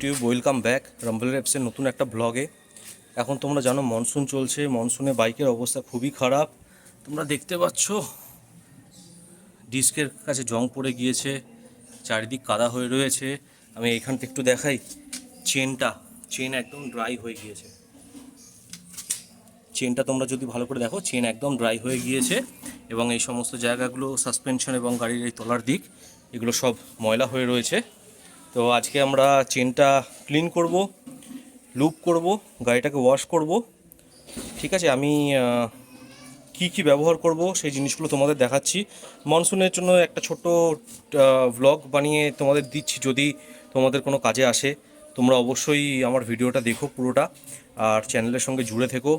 YouTube, welcome back Rumble রেপসের নতুন একটা ব্লগে। এখন তোমরা জানো মনসুন চলছে, মনসুনে বাইকের অবস্থা খুবই খারাপ। তোমরা দেখতে পাচ্ছ ডিস্কের কাছে জং পড়ে গিয়েছে, চারিদিক কাদা হয়ে রয়েছে। আমি এইখান থেকে একটু দেখাই, চেন একদম ড্রাই হয়ে গিয়েছে। চেনটা তোমরা যদি ভালো করে দেখো, চেন একদম ড্রাই হয়ে গিয়েছে এবং এই সমস্ত জায়গাগুলো সাসপেনশন এবং গাড়ির এই তলার দিক এগুলো সব ময়লা হয়ে রয়েছে। তো আজকে আমরা চেনটা ক্লিন করব, লুপ করব, গাড়িটাকে ওয়াশ করব। ঠিক আছে, আমি কি ব্যবহার করব সেই জিনিসগুলো তোমাদের দেখাচ্ছি। মনসুনের জন্য একটা ছোট্ট ভ্লগ বানিয়ে তোমাদের দিচ্ছি, যদি তোমাদের কোনো কাজে আসে। তোমরা অবশ্যই আমার ভিডিওটা দেখো পুরোটা, আর চ্যানেলের সঙ্গে জুড়ে থেকো।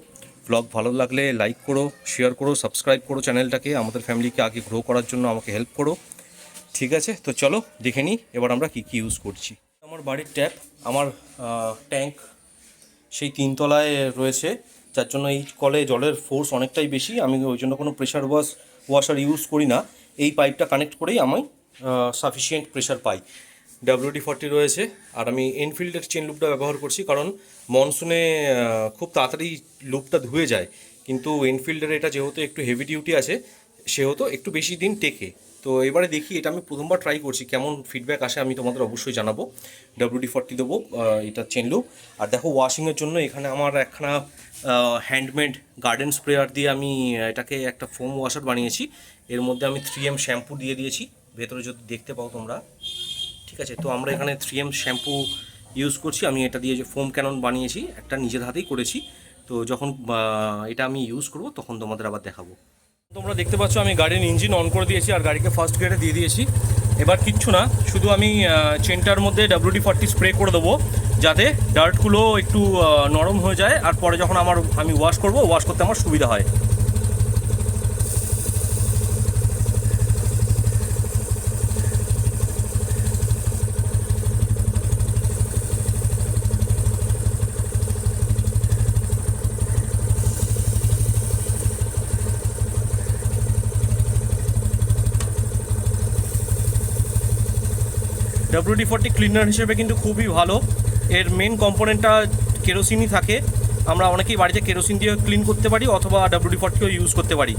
ভ্লগ ভালো লাগলে লাইক করো, শেয়ার করো, সাবস্ক্রাইব করো চ্যানেলটাকে, আমাদের ফ্যামিলিকে আগে গ্রো করার জন্য আমাকে হেল্প করো। ঠিক আছে, তো চলো দেখে নিই এবার আমরা কি ইউজ করছি। আমার বাড়ির ট্যাপ, আমার ট্যাঙ্ক সেই 3 তলায় রয়েছে, যার জন্য এই কলে জলের ফোর্স অনেকটাই বেশি। আমি ওই জন্য কোনো প্রেশার ওয়াশার ইউজ করি না। এই পাইপটা কানেক্ট করেই আমি সাফিসিয়েন্ট প্রেশার পাই। WD-40 রয়েছে, আর আমি এনফিল্ডের চেন লুপটা ব্যবহার করছি, কারণ মনসুনে খুব তাড়াতাড়ি লুপটা ধুয়ে যায়। কিন্তু এনফিল্ডের এটা যেহেতু একটু হেভি ডিউটি আছে, সেহেতু একটু বেশি দিন টেকে। তো এবারে দেখি, এটা আমি প্রথমবার ট্রাই করছি, কেমন ফিডব্যাক আসে আমি তোমাদের অবশ্যই জানাবো। WD-40 দেবো, এটা চেন লুপ। আর দেখো, ওয়াশিংয়ের জন্য এখানে আমার একখানা হ্যান্ডমেড গার্ডেন স্প্রেয়ার দিয়ে আমি এটাকে একটা ফোম ওয়াশার বানিয়েছি। এর মধ্যে আমি 3M শ্যাম্পু দিয়ে দিয়েছি, ভেতরে যদি দেখতে পাও তোমরা। ঠিক আছে, তো আমরা এখানে 3M শ্যাম্পু ইউজ করছি। আমি এটা দিয়ে যে ফোম ক্যানন বানিয়েছি, একটা নিজের হাতেই করেছি। তো যখন এটা আমি ইউজ করব তখন তোমাদের আবার দেখাবো। তোমরা দেখতে পাচ্ছ আমি গাড়ির ইঞ্জিন অন করে দিয়েছি আর গাড়িকে ফার্স্ট গিয়ারে দিয়ে দিয়েছি। এবার কিচ্ছু না, শুধু আমি চেনটার মধ্যে WD-40 স্প্রে করে দেবো, যাতে ডার্টগুলো একটু নরম হয়ে যায়, আর পরে যখন আমি ওয়াশ করতে আমার সুবিধা হয়। WD-40 ক্লিনার হিসেবে কিন্তু খুবই ভালো। এর মেন কম্পোনেন্টটা কেরোসিনই থাকে। আমরা অনেকেই বাড়িতে কেরোসিন দিয়ে ক্লিন করতে পারি, অথবা WD-40ও ইউজ করতে পারি।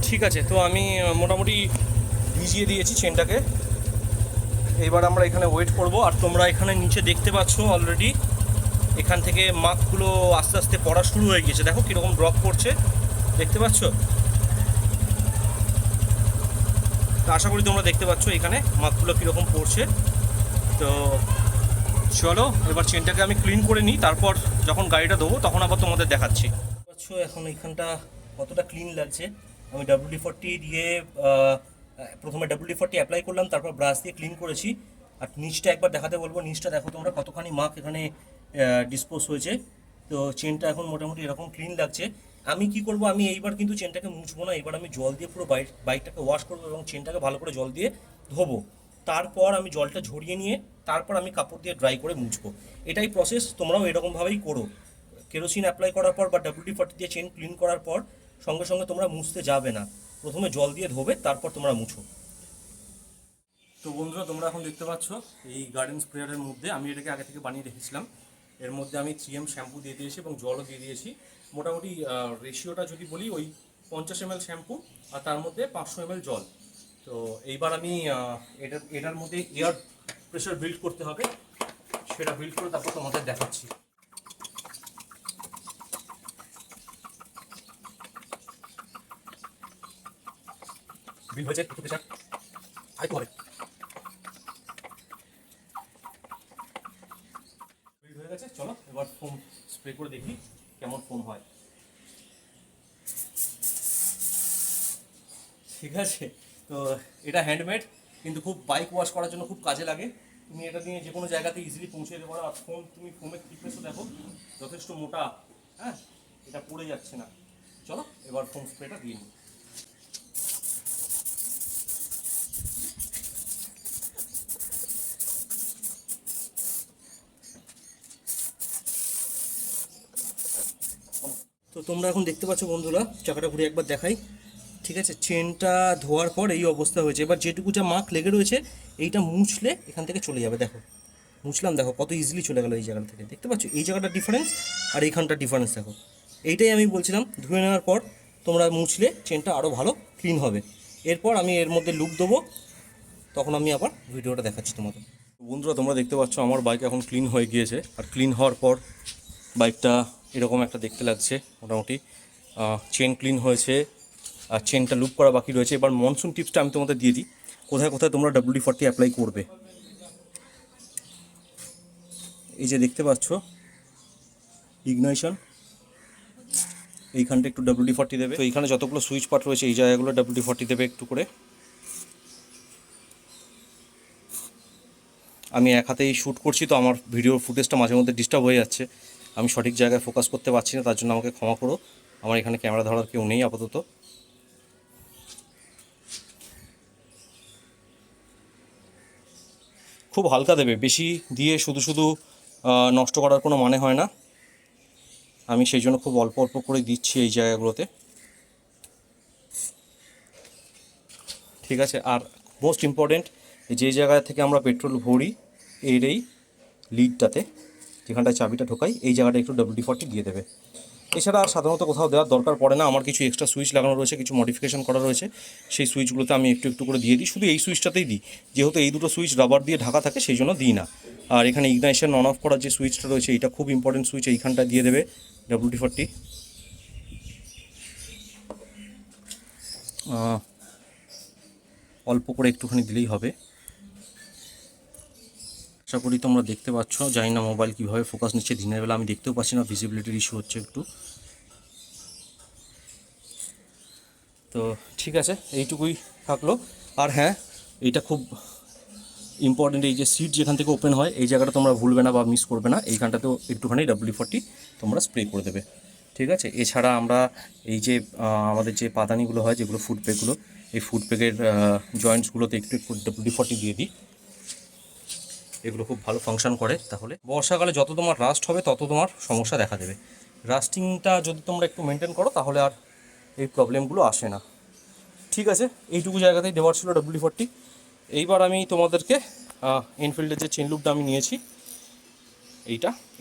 ঠিক আছে, তো আমি মোটামুটি ভিজিয়ে দিয়েছি চেনটাকে। এবার আমরা এখানে ওয়েট করব। আর তোমরা এখানে নিচে দেখতে পাচ্ছ অলরেডি এখান থেকে মার্কগুলো আস্তে আস্তে পড়া শুরু হয়ে গিয়েছে। দেখো কীরকম ড্রপ করছে, দেখতে পাচ্ছ? তো আশা করি তোমরা দেখতে পাচ্ছ এখানে মার্কগুলো কীরকম পড়ছে। তো চলো এবার চেনটাকে আমি ক্লিন করে নিই, তারপর যখন গাড়িটা দেবো তখন আবার তোমাদের দেখাচ্ছি। পাচ্ছ এখন এখানটা কতটা ক্লিন লাগছে। আমি WD-40 দিয়ে প্রথমে WD-40 অ্যাপ্লাই করলাম, তারপর ব্রাশ দিয়ে ক্লিন করেছি। আর নিচটা একবার দেখাতে বলবো, নিচটা দেখো তোমরা কতখানি মার্ক এখানে ডিসপোজ হয়েছে। তো চেনটা এখন মোটামুটি এরকম ক্লিন লাগছে। আমি কি করব, আমি এইবার কিন্তু চেনটাকে মুছবো না, এবার আমি জল দিয়ে পুরো বাইকটাকে ওয়াশ করবো এবং চেনটাকে ভালো করে জল দিয়ে ধোবো। তারপর আমি জলটা ঝরিয়ে নিয়ে তারপর আমি কাপড় দিয়ে ড্রাই করে মুছবো। এটাই প্রসেস, তোমরাও এরকমভাবেই করো। কেরোসিন অ্যাপ্লাই করার পর বা WD-40 দিয়ে চেন ক্লিন করার পর সঙ্গে সঙ্গে তোমরা মুছতে যাবে না, প্রথমে জল দিয়ে ধোবে, তারপর তোমরা মুছো। তো বন্ধুরা, তোমরা এখন দেখতে পাচ্ছ এই গার্ডেন স্প্রেয়ারের মধ্যে আমি এটাকে আগে থেকে বানিয়ে রেখেছিলাম। এর মধ্যে আমি 3M শ্যাম্পু দিয়ে দিয়েছি এবং জলও দিয়ে দিয়েছি। মোটামুটি রেশিওটা যদি বলি, ওই 50 ml শ্যাম্পু আর তার মধ্যে 500 ml জল। তো এইবার আমি এটার মধ্যে এয়ার প্রেশার বিল্ড করতে হবে, সেটা বিল্ড করে তারপর তোমাদের দেখাচ্ছি। বিল্ড হয়েছে, একটু প্রেশার আরেকটু হবে। বিল্ড হয়ে গেছে, চলো এবার ফোম স্প্রে করে দেখি কেমন ফোম হয়। ঠিক আছে, তো এটা হ্যান্ডমেড, কিন্তু খুব বাইক ওয়াশ করার জন্য খুব কাজে লাগে। তুমি এটা নিয়ে যে কোনো জায়গাতে ইজিলি পৌঁছে যেতে পারো। আর তুমি ফোমের থিকনেসও দেখো যথেষ্ট মোটা, হ্যাঁ, এটা পড়ে যাচ্ছে না। চলো এবার ফোম স্প্রেটা দিয়ে নিই। তো তোমরা এখন দেখতে পাচ্ছ বন্ধুরা, চাকাটা ঘুরে একবার দেখাই। ঠিক আছে, চেনটা ধোয়ার পর এই অবস্থা হয়েছে। এবার যেটুকু যা মার্ক লেগে রয়েছে এইটা মুছলে এখান থেকে চলে যাবে। দেখো মুছলাম, দেখো কত ইজিলি চলে গেল এই জায়গা থেকে। দেখতে পাচ্ছ এই জায়গাটা ডিফারেন্স আর এইখানটার ডিফারেন্স দেখো। এইটাই আমি বলছিলাম, ধুয়ে নেওয়ার পর তোমরা মুছলে চেনটা আরও ভালো ক্লিন হবে। এরপর আমি এর মধ্যে লুক দেবো, তখন আমি আবার ভিডিওটা দেখাচ্ছি তোমাদের। বন্ধুরা তোমরা দেখতে পাচ্ছ আমার বাইক এখন ক্লিন হয়ে গিয়েছে। আর ক্লিন হওয়ার পর বাইকটা এরকম একটা দেখতে লাগছে মোটামুটি। চেন ক্লিন হয়েছে আর চেনটা লুপ করা বাকি রয়েছে। এবার মনসুন টিপসটা আমি তোমাদের দিয়ে দিই, কোথায় কোথায় তোমরা WD-40 অ্যাপ্লাই করবে। এই যে দেখতে পাচ্ছ ইগনাইশন, এইখানটা একটু WD-40 দেবে। তো এইখানে যতগুলো সুইচ পার্ট রয়েছে এই জায়গাগুলো WD-40 দেবে একটু করে। আমি এক হাতেই শ্যুট করছি, তো আমার ভিডিওর ফুটেজটা মাঝে মধ্যে ডিস্টার্ব হয়ে যাচ্ছে। আমি সঠিক জায়গায় ফোকাস করতে পারছি না, তার জন্য আমাকে ক্ষমা করো। আমার এখানে ক্যামেরা ধরার কেউ নেই আপাতত। খুব হালকা দেবে, বেশি দিয়ে শুধু শুধু নষ্ট করার কোনো মানে হয় না। আমি সেই জন্য খুব অল্প অল্প করে দিচ্ছি এই জায়গাগুলোতে। ঠিক আছে, আর মোস্ট ইম্পর্টেন্ট, যে জায়গা থেকে আমরা পেট্রোল ভরি এর এই লিডটাতে, যেখানটায় চাবিটা ঢোকাই, এই জায়গাটা একটু WD-40 দিয়ে দেবে। এছাড়া আর সাধারণত কোথাও দেওয়ার দরকার পড়ে না। আমার কিছু এক্সট্রা সুইচ লাগানো রয়েছে, কিছু মডিফিকেশন করা রয়েছে, সেই সুইচগুলোতে আমি একটু একটু করে দিয়ে দিই। শুধু এই সুইচটাতেই দিই, যেহেতু এই দুটো সুইচ রাবার দিয়ে ঢাকা থাকে সেই জন্য দিই না। আর এখানে ইগনাইশন অন অফ করার যে সুইচটা রয়েছে এটা খুব ইম্পর্টেন্ট সুইচ, এইখানটা দিয়ে দেবে WD-40। অল্প করে একটুখানি দিলেই হবে। আশা করি তোমরা দেখতে পাচ্ছ। জানি না মোবাইল কীভাবে ফোকাস নিচ্ছে, দিনের বেলা আমি দেখতেও পাচ্ছি না, ভিজিবিলিটির ইস্যু হচ্ছে একটু। তো ঠিক আছে, এইটুকুই থাকলো। আর হ্যাঁ, এইটা খুব ইম্পর্টেন্ট, এই যে সিট যেখান থেকে ওপেন হয় এই জায়গাটা তোমরা ভুলবে না বা মিস করবে না। এইখানটাতেও একটুখানি WD-40 তোমরা স্প্রে করে দেবে। ঠিক আছে, এছাড়া আমরা এই যে আমাদের যে পাদানিগুলো হয়, যেগুলো ফুড পেকগুলো, এই ফুড পেকের জয়েন্টসগুলোতে একটু একটু WD-40 দিয়ে দিই। এগুলো খুব ভালো ফাংশন করে। তাহলে বর্ষাকালে যত তোমার রাস্ট হবে তত তোমার সমস্যা দেখা দেবে। রাস্টিংটা যদি তোমরা একটু মেনটেন করো তাহলে আর এই প্রবলেমগুলো আসে না। ঠিক আছে, এইটুকু জায়গাতেই দেওয়ার ছিল WD-40। এইবার আমি তোমাদেরকে এনফিল্ডের যে চেন লুপটা আমি নিয়েছি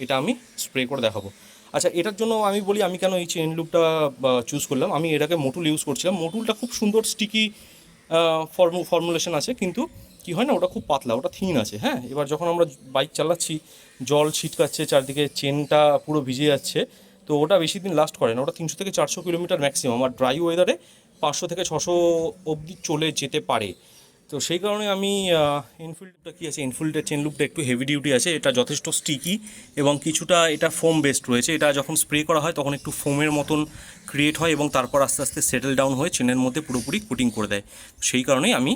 এটা আমি স্প্রে করে দেখাবো। আচ্ছা, এটার জন্য আমি বলি আমি কেন এই চেন লুপটা চুজ করলাম। আমি এটাকে মোটুল ইউজ করছিলাম। মোটুলটা খুব সুন্দর স্টিকি ফর্মুলেশন আছে, কিন্তু কি হয় না, ওটা খুব পাতলা, ওটা থিন আছে। হ্যাঁ, এবার যখন আমরা বাইক চালাচ্ছি, জল ছিটকাচ্ছে চারদিকে, চেনটা পুরো ভিজে যাচ্ছে, তো ওটা বেশি দিন লাস্ট করে না। ওটা 300 থেকে 400 কিলোমিটার ম্যাক্সিমাম, আর ড্রাই ওয়েদারে 500 থেকে 600 অবধি চলে যেতে পারে। তো সেই কারণে আমি এনফিল্ডটা কী আছে, এনফিল্ডের চেন লুপটা একটু হেভি ডিউটি আছে, এটা যথেষ্ট স্টিকি এবং কিছুটা এটা ফোম বেসড রয়েছে। এটা যখন স্প্রে করা হয় তখন একটু ফোমের মতন ক্রিয়েট হয় এবং তারপর আস্তে আস্তে সেটেল ডাউন হয়ে চেনের মধ্যে পুরোপুরি কোটিং করে দেয়। সেই কারণেই আমি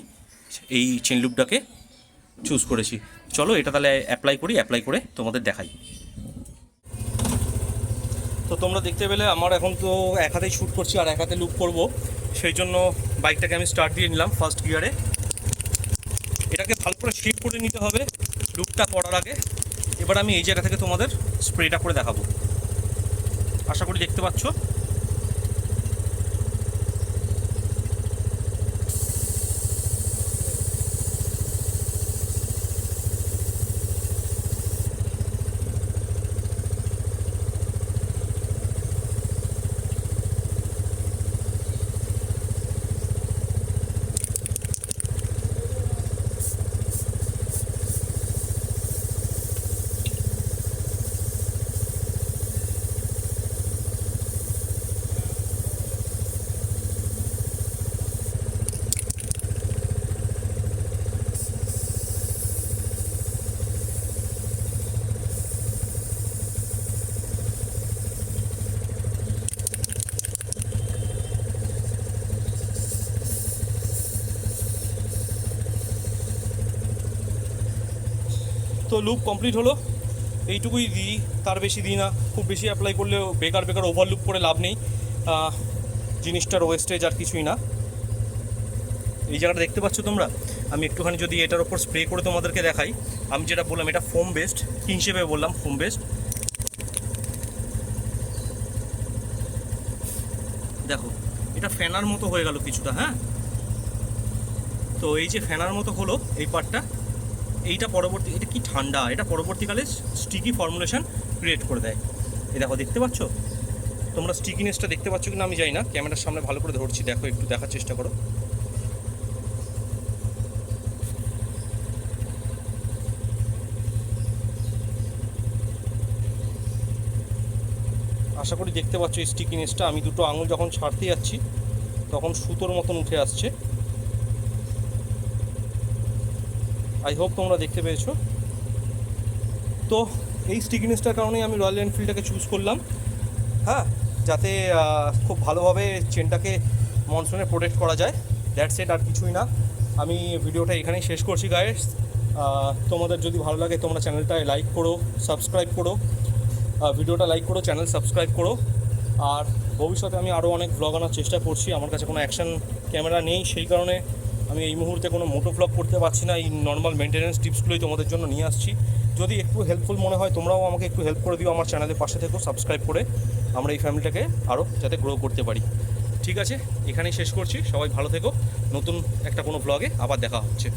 এই চেন লুপটাকে চুজ করেছি। চলো এটা তাহলে অ্যাপ্লাই করে তোমাদের দেখাই। তো তোমরা দেখতে পেলে আমার এখন তো এক হাতেই শ্যুট করছি আর এক হাতে লুপ করব, সেই জন্য বাইকটাকে আমি স্টার্ট দিয়ে নিলাম ফার্স্ট গিয়ারে। এটাকে ভালো করে শেপ করে নিতে হবে লুপটা করার আগে। এবার আমি এই জায়গা থেকে তোমাদের স্প্রেটা করে দেখাবো, আশা করি দেখতে পাচ্ছ। তো লুপ কমপ্লিট হলো, এইটুকুই দিই, তার বেশি দিই না। খুব বেশি অ্যাপ্লাই করলেও বেকার ওভারলুপ করে লাভ নেই, জিনিসটার ওয়েস্টেজ আর কিছুই না। এই জায়গাটা দেখতে পাচ্ছ তোমরা, আমি একটুখানি যদি এটার ওপর স্প্রে করে তোমাদেরকে দেখাই। আমি যেটা বললাম এটা ফোম বেসড, কী হিসেবে বললাম ফোম বেসড। দেখো এটা ফ্যানার মতো হয়ে গেল কিছুটা, হ্যাঁ। তো এই যে ফ্যানার মতো হলো এই পার্টটা, এইটা পরবর্তী, এটা কি ঠান্ডা, এটা পরবর্তীকালে স্টিকি ফর্মুলেশন ক্রিয়েট করে দেয়। এই দেখো, দেখতে পাচ্ছ তোমরা স্টিকিনেসটা দেখতে পাচ্ছ কিনা আমি জানি না, ক্যামেরার সামনে ভালো করে ধরছি, দেখো একটু দেখার চেষ্টা করো। আশা করি দেখতে পাচ্ছ এই স্টিকিনেসটা। আমি দুটো আঙুল যখন ছাড়তে যাচ্ছি তখন সুতোর মতন উঠে আসছে। আই হোপ তোমরা দেখতে পেয়েছো। তো এই স্টিকিনেসটার কারণেই আমি রয়্যাল এনফিল্ডটাকে চুজ করলাম, হ্যাঁ, যাতে খুব ভালোভাবে চেনটাকে মনসুনে প্রোটেক্ট করা যায়। দ্যাটস ইট, আর কিছুই না। আমি ভিডিওটা এখানেই শেষ করছি গাইস। তোমাদের যদি ভালো লাগে তোমরা চ্যানেলটায় লাইক করো, সাবস্ক্রাইব করো, ভিডিওটা লাইক করো, চ্যানেল সাবস্ক্রাইব করো। আর ভবিষ্যতে আমি আরও অনেক ভ্লগ আনার চেষ্টা করছি। আমার কাছে কোনো অ্যাকশন ক্যামেরা নেই, সেই কারণে আমি এই মুহূর্তে কোনো মোটো ভ্লগ করতে পারছি না। এই নর্মাল মেনটেন্যান্স টিপসগুলোই তোমাদের জন্য নিয়ে আসছি। যদি একটু হেল্পফুল মনে হয় তোমরাও আমাকে একটু হেল্প করে দিও, আমার চ্যানেলের পাশে থেকো সাবস্ক্রাইব করে, আমরা এই ফ্যামিলিটাকে আরও যাতে গ্রো করতে পারি। ঠিক আছে, এখানেই শেষ করছি। সবাই ভালো থেকো, নতুন একটা কোনো ভ্লগে আবার দেখা হচ্ছে।